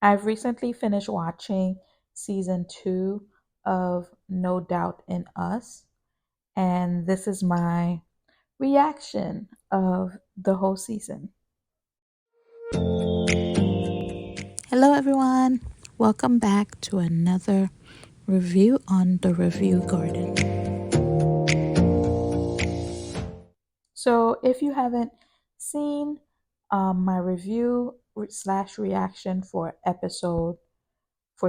I've recently finished watching season 2 of No Doubt in Us, and this is my reaction of the whole season. Hello, everyone. Welcome back to another review on the Review Garden. So, if you haven't seen my review slash reaction for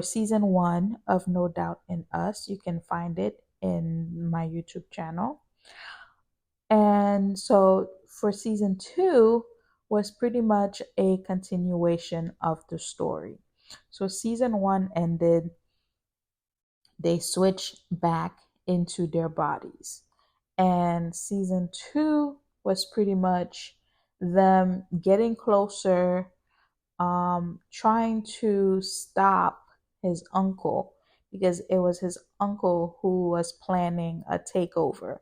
season 1 of No Doubt in Us, you can find it in my YouTube channel. And so for season 2 was pretty much a continuation of the story. So season 1 ended, they switched back into their bodies. And season 2 was pretty much them getting closer, trying to stop his uncle because it was his uncle who was planning a takeover.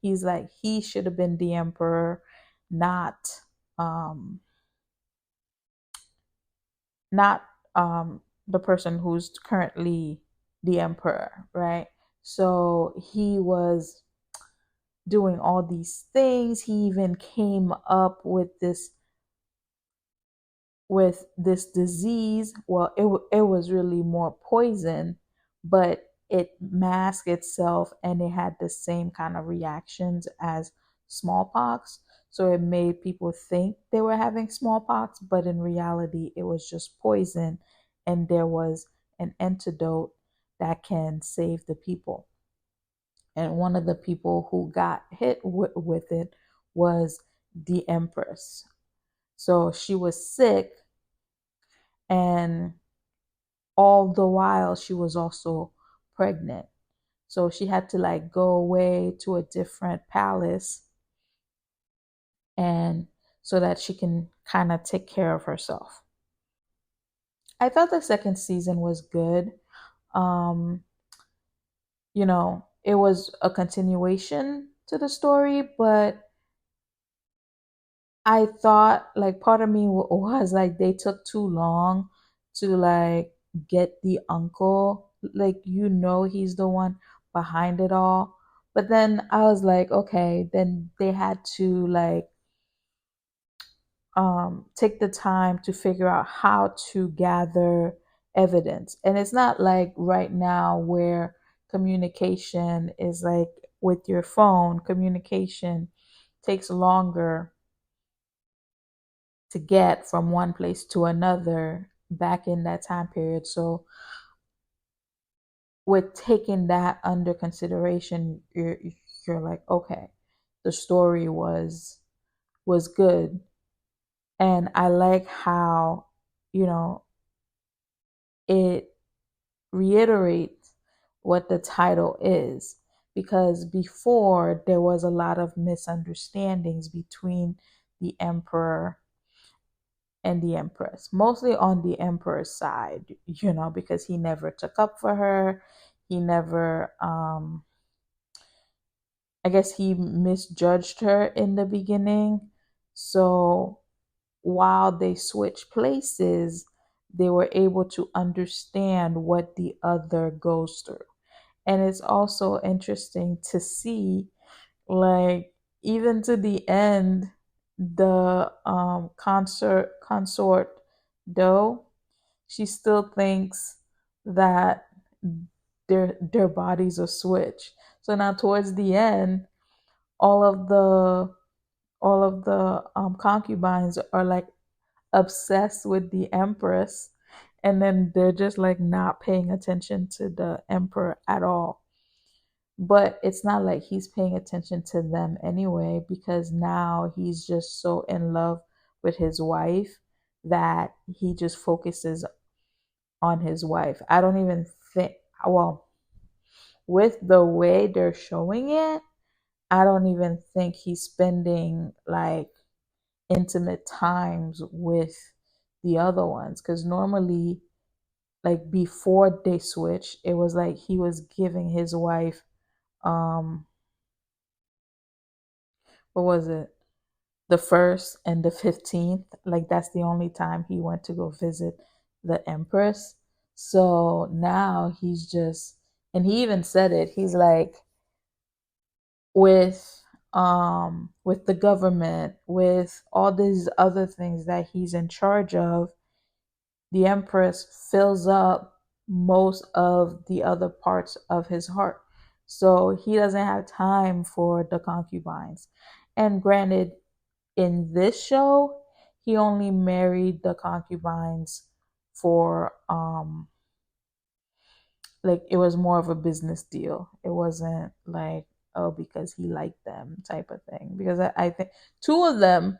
He's like, he should have been the emperor, not um, not the person who's currently the emperor, right? So he was doing all these things. He even came up with this disease. Well, it was really more poison, but it masked itself and it had the same kind of reactions as smallpox. So it made people think they were having smallpox, but in reality, it was just poison, and there was an antidote that can save the people. And one of the people who got hit with it was the Empress. So she was sick, and all the while she was also pregnant. So she had to like go away to a different palace and so that she can kind of take care of herself. I thought the second season was good. Um, it was a continuation to the story, but I thought like part of me was like they took too long to like get the uncle. Like, he's the one behind it all. But then I was like, okay, then they had to like take the time to figure out how to gather evidence. And it's not like right now where communication is like with your phone, communication takes longer to get from one place to another back in that time period. So with taking that under consideration, you're like, okay, the story was good. And I like how, you know, it reiterates what the title is, because before there was a lot of misunderstandings between the emperor and the empress, mostly on the emperor's side, because he never took up for her. He never, I guess he misjudged her in the beginning. So while they switched places, they were able to understand what the other goes through. And it's also interesting to see, like, even to the end, the consort though, she still thinks that their bodies are switched. So now towards the end, all of the concubines are like obsessed with the empress, and then they're just like not paying attention to the emperor at all. But it's not like he's paying attention to them anyway, because now he's just so in love with his wife that he just focuses on his wife. I don't even think, well, with the way they're showing it, I don't even think he's spending like intimate times with the other ones, because normally, like before they switched, it was like he was giving his wife, um what was it, the 1st and the 15th, like that's the only time he went to go visit the Empress. So now he's just, and he even said it. He's like, with the government, with all these other things that he's in charge of, the Empress fills up most of the other parts of his heart. So he doesn't have time for the concubines. And granted, in this show, he only married the concubines for like it was more of a business deal. It wasn't like, oh, because he liked them type of thing. Because I think two of them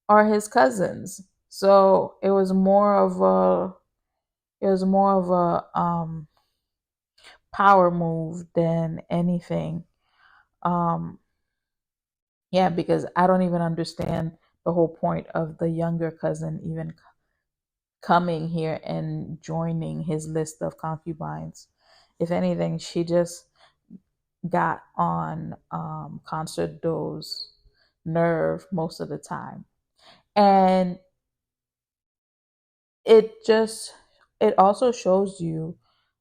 are his cousins. So it was more of a power move than anything. Um yeah, because I don't even understand the whole point of the younger cousin even coming here and joining his list of concubines. If anything, she just got on Concert Doe's nerve most of the time. And it just, it also shows you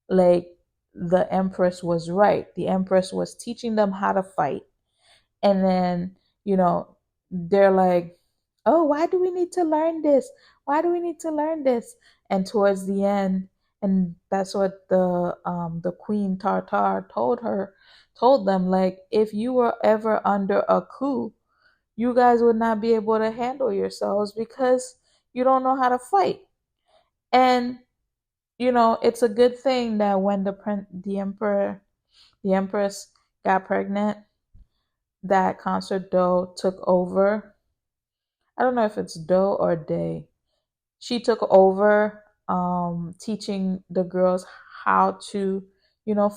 like the Empress was right. The Empress was teaching them how to fight. And then, you know, they're like, oh, why do we need to learn this? Why do we need to learn this? And towards the end, and that's what the Queen Tartar told them, like, if you were ever under a coup, you guys would not be able to handle yourselves because you don't know how to fight. And it's a good thing that when the empress got pregnant, that Concert Doe took over. I don't know if it's Doe or Day. She took over, teaching the girls how to,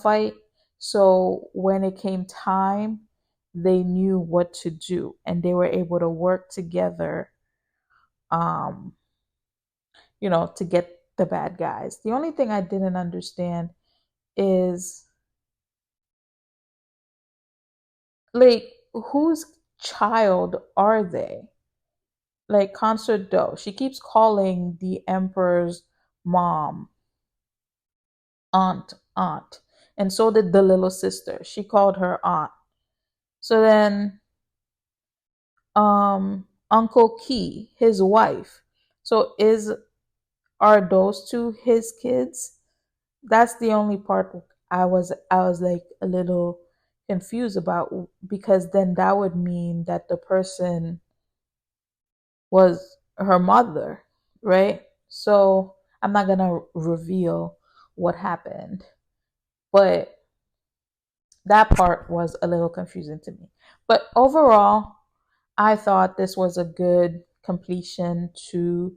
fight. So when it came time, they knew what to do and they were able to work together, um, to get the bad guys. The only thing I didn't understand is like whose child are they? Like Concert Doe, she keeps calling the emperor's mom aunt, and so did the little sister. She called her aunt. So then, Uncle Key, his wife. So are those two his kids? That's the only part I was like a little confused about, because then that would mean that the person was her mother, right? So I'm not gonna reveal what happened, but that part was a little confusing to me. But overall, I thought this was a good completion to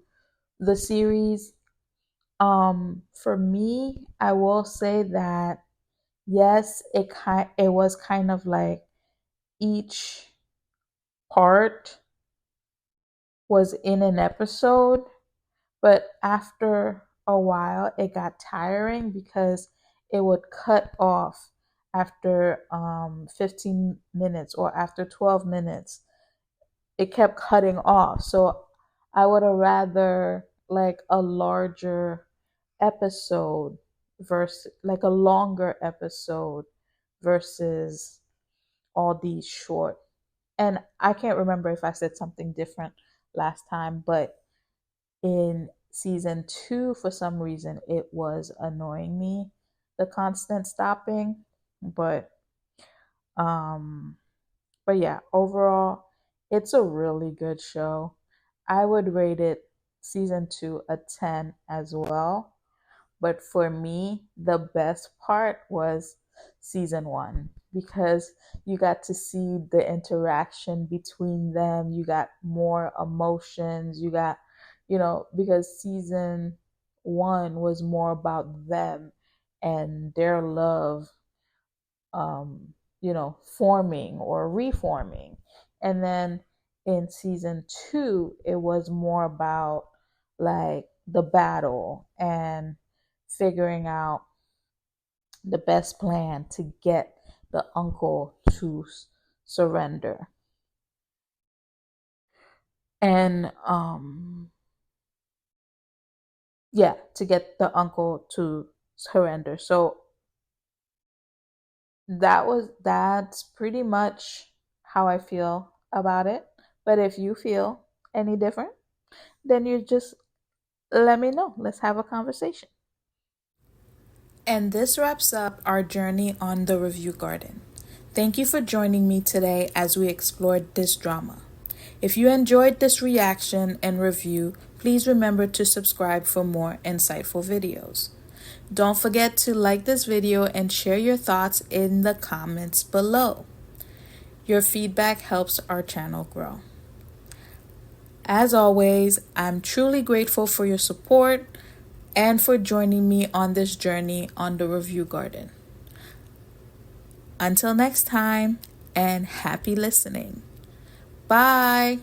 the series. For me, I will say that yes, it was kind of like each part was in an episode, but after a while it got tiring because it would cut off after 15 minutes or after 12 minutes. It kept cutting off. So I would have rather like a larger episode versus like a longer episode versus all these short. And I can't remember if I said something different last time, but in season 2, for some reason, it was annoying me, the constant stopping. But um but yeah, overall, it's a really good show. I would rate it season 2 a 10 as well. But for me, the best part was season 1 because you got to see the interaction between them. You got more emotions. You got, because season 1 was more about them and their love, forming or reforming. And then in season 2, it was more about like the battle and figuring out the best plan to get the uncle to surrender. And Yeah, to get the uncle to surrender. So that's pretty much how I feel about it. But if you feel any different, then you just let me know. Let's have a conversation. And this wraps up our journey on the Review Garden. Thank you for joining me today as we explored this drama. If you enjoyed this reaction and review, please remember to subscribe for more insightful videos. Don't forget to like this video and share your thoughts in the comments below. Your feedback helps our channel grow. As always, I'm truly grateful for your support and for joining me on this journey on the Review Garden. Until next time, and happy listening. Bye.